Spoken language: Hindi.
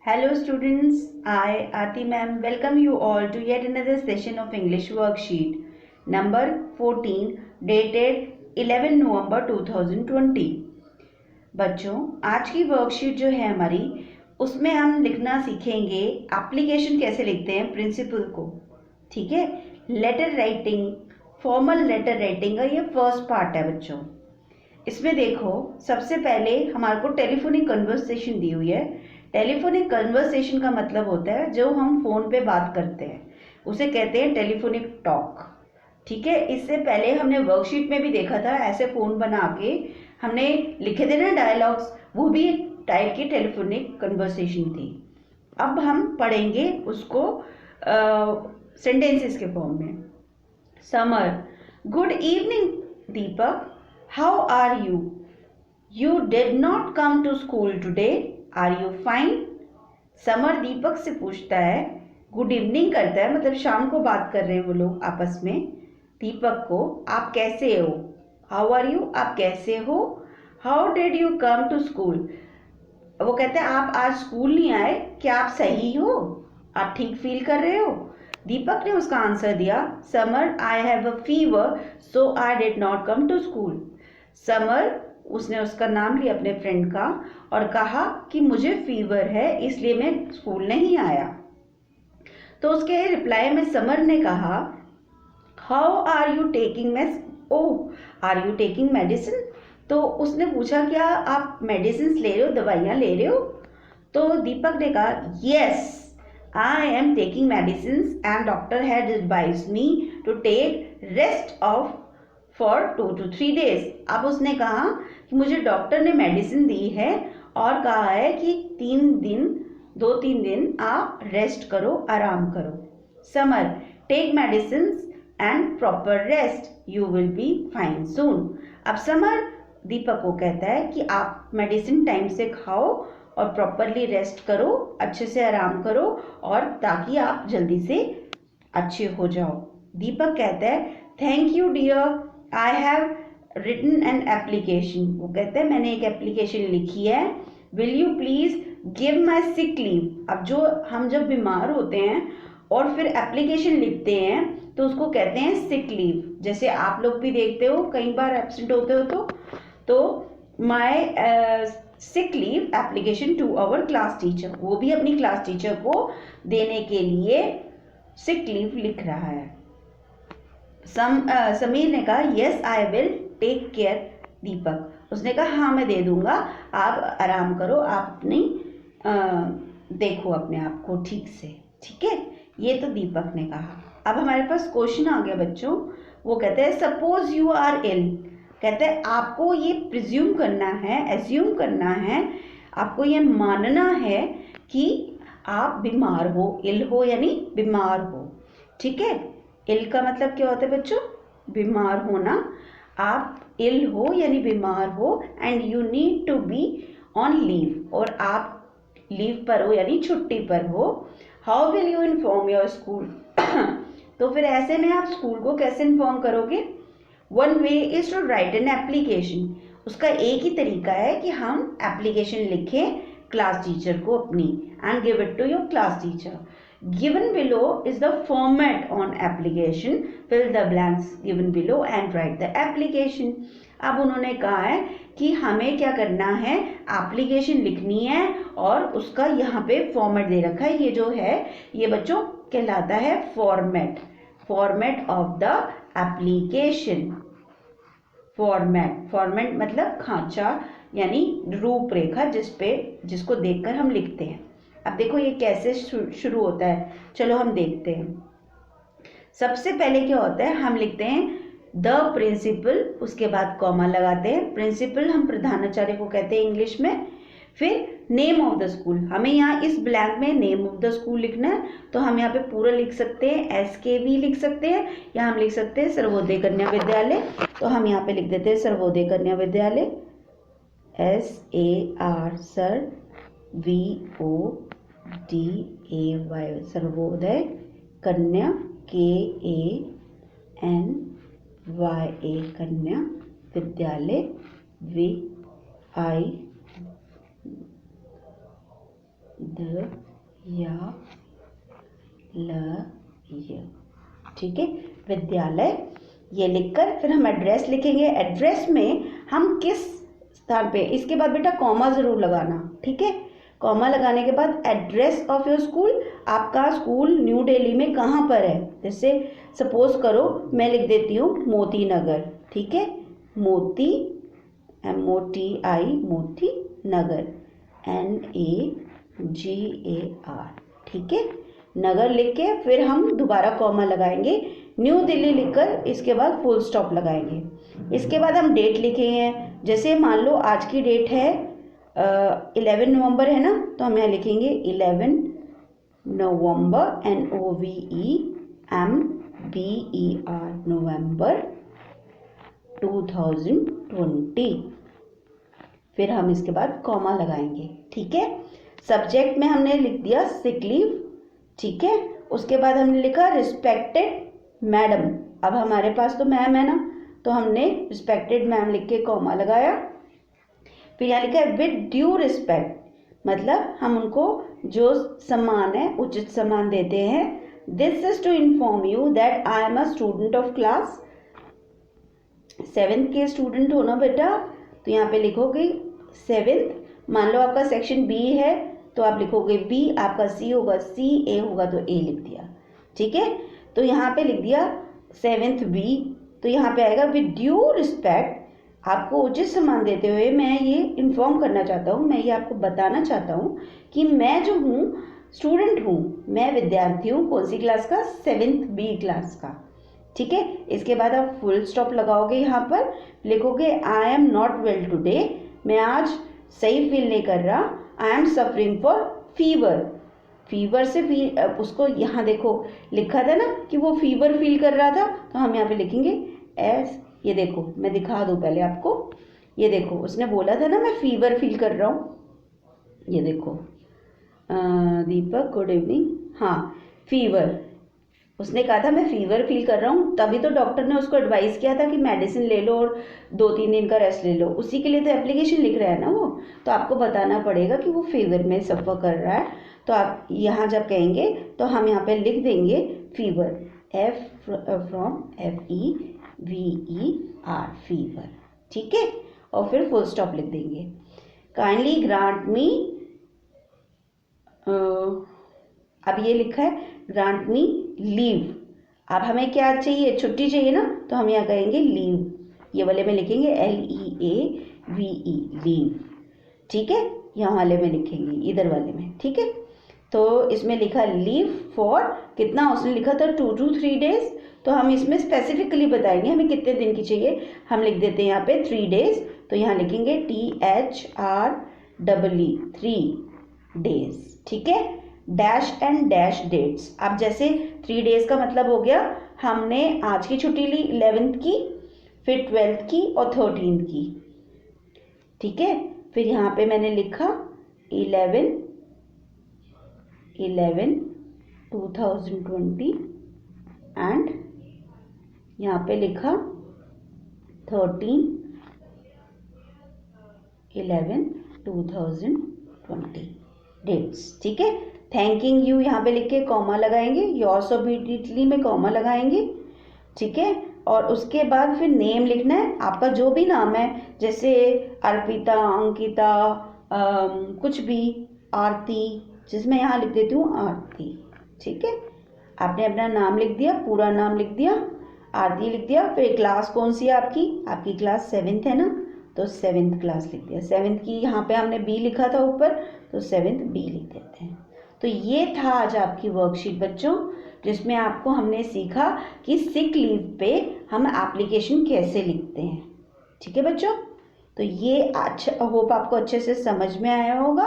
Hello students, I Aarti ma'am welcome you all to yet another session of English worksheet number 14 dated 11 November 2020। बच्चों आज की वर्कशीट जो है हमारी उसमें हम लिखना सीखेंगे एप्लीकेशन कैसे लिखते हैं प्रिंसिपल को। ठीक है, letter writing, formal letter writing का ये फर्स्ट पार्ट है बच्चों। इसमें देखो सबसे पहले हमारे को टेलीफोनिक कन्वर्सेशन दी हुई है। टेलीफोनिक कन्वर्सेशन का मतलब होता है जो हम फोन पे बात करते हैं उसे कहते हैं टेलीफोनिक टॉक। ठीक है, इससे पहले हमने वर्कशीट में भी देखा था, ऐसे फोन बना के हमने लिखे थे ना डायलॉग्स, वो भी एक टाइप की टेलीफोनिक कन्वर्सेशन थी। अब हम पढ़ेंगे उसको सेंटेंसेस के फॉर्म में। Samar, good evening Deepak, how are you? You did not come to school today, are you fine? Samar Deepak से पूछता है, गुड इवनिंग करता है, मतलब शाम को बात कर रहे हैं वो लोग आपस में। दीपक को आप कैसे हो, हाउ आर यू, आप कैसे हो। How did you come to school, वो कहते हैं आप आज स्कूल नहीं आए, क्या आप सही हो, आप ठीक फील कर रहे हो? दीपक ने उसका आंसर दिया, Samar I have a fever so I did not come to school. Samar, उसने उसका नाम लिया अपने फ्रेंड का और कहा कि मुझे फीवर है इसलिए मैं स्कूल नहीं आया। तो उसके रिप्लाई में समर ने कहा, how are you taking mess, oh are you taking medicine? तो उसने पूछा क्या आप मेडिसिन ले रहे हो, दवाइयाँ ले रहे हो? तो दीपक ने कहा, yes I am taking medicine and doctor had advised me to take rest off for 2 to 3 days। अब उसने कहा कि मुझे डॉक्टर ने मेडिसिन दी है और कहा है कि 2-3 दिन आप रेस्ट करो, आराम करो। Samar, take medicine and proper rest, you will be fine soon. अब समर दीपक को कहता है कि आप मेडिसिन टाइम से खाओ और प्रॉपरली रेस्ट करो, अच्छे से आराम करो और ताकि आप जल्दी से अच्छे हो जाओ। दीपक कहता है, thank you dear, I have written an application. वो कहते हैं मैंने एक एप्लीकेशन लिखी है, will you please give my sick leave. अब जब बीमार होते हैं और फिर एप्लीकेशन लिखते हैं तो उसको कहते हैं सिक लीव। जैसे आप लोग भी देखते हो कई बार एब्सेंट होते हो तो my sick leave application to our class teacher, वो भी अपनी क्लास टीचर को देने के लिए सिक लीव लिख रहा है। समीर ने कहा, yes I will take care Deepak. उसने कहा हाँ मैं दे दूंगा, आप आराम करो, आप अपनी देखो अपने आप को ठीक से। ठीक है, ये तो दीपक ने कहा। अब हमारे पास क्वेश्चन आ गया बच्चों। वो कहते हैं सपोज यू आर इल, कहते हैं आपको ये प्रिज्यूम करना है, एज्यूम करना है, आपको ये मानना है कि आप बीमार हो, इल हो यानी बीमार हो। ठीक है, इल का मतलब क्या होता है बच्चों, बीमार होना। आप इल हो यानी बीमार हो and you need to be on leave, और आप लीव पर हो यानी छुट्टी पर हो। How will you inform your school, तो फिर ऐसे में आप स्कूल को कैसे इन्फॉर्म करोगे? One way is to write an application, उसका एक ही तरीका है कि हम एप्लीकेशन लिखें क्लास टीचर को अपनी and give it to your class teacher. Given below is the format on application. Fill the blanks given below and write the application. अब उन्होंने कहा है कि हमें क्या करना है, एप्लीकेशन लिखनी है और उसका यहाँ पे फॉर्मेट दे रखा है। ये जो है ये बच्चों कहलाता है format, format of the application. Format मतलब खांचा यानी रूपरेखा जिसको देखकर हम लिखते हैं। अब देखो ये कैसे शुरू होता है, चलो हम देखते हैं। सबसे पहले क्या होता है, हम लिखते हैं द प्रिंसिपल, उसके बाद कॉमा लगाते हैं। प्रिंसिपल हम प्रधानाचार्य को कहते हैं इंग्लिश में। फिर नेम ऑफ द स्कूल, हमें यहाँ इस ब्लैंक में नेम ऑफ द स्कूल लिखना है, तो हम यहाँ पे पूरा लिख सकते हैं, SKV लिख सकते हैं, या हम लिख सकते हैं सर्वोदय कन्या विद्यालय। तो हम यहाँ पे लिख देते हैं सर्वोदय कन्या विद्यालय, SAR सर, VODAY सर्वोदय कन्या, KANYA कन्या विद्यालय, द या ल य। ठीक है, विद्यालय ये लिखकर फिर हम एड्रेस लिखेंगे। एड्रेस में हम किस स्थान पे, इसके बाद बेटा कॉमा ज़रूर लगाना। ठीक है, कॉमा लगाने के बाद एड्रेस ऑफ योर स्कूल, आपका स्कूल न्यू दिल्ली में कहाँ पर है। जैसे सपोज करो मैं लिख देती हूँ मोती नगर। ठीक है, मोती MOTI मोती नगर NAGAR। ठीक है, नगर लिख के फिर हम दोबारा कॉमा लगाएंगे, न्यू दिल्ली लिखकर इसके बाद फुल स्टॉप लगाएंगे। इसके बाद हम डेट लिखेंगे। जैसे मान लो आज की डेट है 11 नवंबर है ना, तो हम यहाँ लिखेंगे 11 नवंबर NOVEMBER नवंबर 2020। फिर हम इसके बाद कॉमा लगाएंगे। ठीक है, सब्जेक्ट में हमने लिख दिया सिक लीव। ठीक है, उसके बाद हमने लिखा रिस्पेक्टेड मैडम। अब हमारे पास तो मैम है ना, तो हमने रिस्पेक्टेड मैम लिख के कॉमा लगाया। फिर यहाँ लिखा है विद ड्यू रिस्पेक्ट, मतलब हम उनको जो सम्मान है उचित सम्मान देते हैं। This is to inform you that I am a student of class 7th के स्टूडेंट हो ना बेटा, तो यहाँ पे लिखोगे 7th। मान लो आपका सेक्शन बी है तो आप लिखोगे बी, आपका सी होगा सी, ए होगा तो ए लिख दिया। ठीक है, तो यहाँ पे लिख दिया 7th बी, तो यहाँ पे आएगा विद ड्यू रिस्पेक्ट, आपको उचित सम्मान देते हुए मैं ये इन्फॉर्म करना चाहता हूँ, मैं ये आपको बताना चाहता हूँ कि मैं जो हूँ स्टूडेंट हूँ, मैं विद्यार्थी हूँ। कौन सी क्लास का? 7th बी क्लास का। ठीक है, इसके बाद आप फुल स्टॉप लगाओगे, यहाँ पर लिखोगे I am not well today, मैं आज सही फील नहीं कर रहा। I am suffering for fever, fever से उसको यहाँ देखो लिखा था ना कि वो फीवर फील कर रहा था, तो हम यहाँ पे लिखेंगे एस। ये देखो मैं दिखा दूँ पहले आपको, ये देखो उसने बोला था ना मैं फीवर फील कर रहा हूँ। ये देखो दीपक गुड इवनिंग, हाँ फीवर, उसने कहा था मैं फीवर फील कर रहा हूँ, तभी तो डॉक्टर ने उसको एडवाइस किया था कि मेडिसिन ले लो और 2-3 दिन का रेस्ट ले लो। उसी के लिए तो एप्लीकेशन लिख रहा है ना वो, तो आपको बताना पड़ेगा कि वो फीवर में सफ़र कर रहा है। तो आप यहाँ जब कहेंगे तो हम यहाँ पे लिख देंगे fever, F from FEVER fever. ठीक है, और फिर फुल स्टॉप लिख देंगे। काइंडली ग्रांट मी, अब ये लिखा है ग्रांट मी लीव। अब हमें क्या चाहिए? छुट्टी चाहिए ना, तो हम यहाँ कहेंगे लीव, ये वाले में लिखेंगे LEAVE लीव। ठीक है, यहाँ वाले में लिखेंगे, इधर वाले में। ठीक है, तो इसमें लिखा लीव फॉर कितना, उसने लिखा था 2 to 3 days, तो हम इसमें स्पेसिफिकली बताएंगे हमें कितने दिन की चाहिए। हम लिख देते हैं यहाँ पे 3 days, तो यहाँ लिखेंगे THREE 3 days। ठीक है, डैश एंड डैश डेट्स। अब जैसे 3 days का मतलब हो गया हमने आज की छुट्टी ली 11th की, फिर 12th की और 13th की। ठीक है, फिर यहाँ पे मैंने लिखा 11/11/2020 एंड यहाँ पे लिखा 13/11/2020 डेट्स। ठीक है, थैंकिंग यू यहाँ पे लिख के कॉमा लगाएंगे, योर्स ओबीडियंटली में कॉमा लगाएंगे। ठीक है, और उसके बाद फिर नेम लिखना है, आपका जो भी नाम है, जैसे अर्पिता, अंकिता, कुछ भी, आरती, जिसमें यहाँ लिख देती हूँ आरती। ठीक है, आपने अपना नाम लिख दिया, पूरा नाम लिख दिया, आरती लिख दिया। फिर क्लास कौन सी है आपकी? आपकी क्लास 7th है ना, तो 7th क्लास लिख दिया। 7th की यहाँ पे हमने बी लिखा था ऊपर, तो 7th बी लिख देते हैं। तो ये था आज आपकी वर्कशीट बच्चों, जिसमें आपको हमने सीखा कि सिक लीव पे हम एप्लीकेशन कैसे लिखते हैं। ठीक है बच्चों, तो ये अच्छा, होप आपको अच्छे से समझ में आया होगा।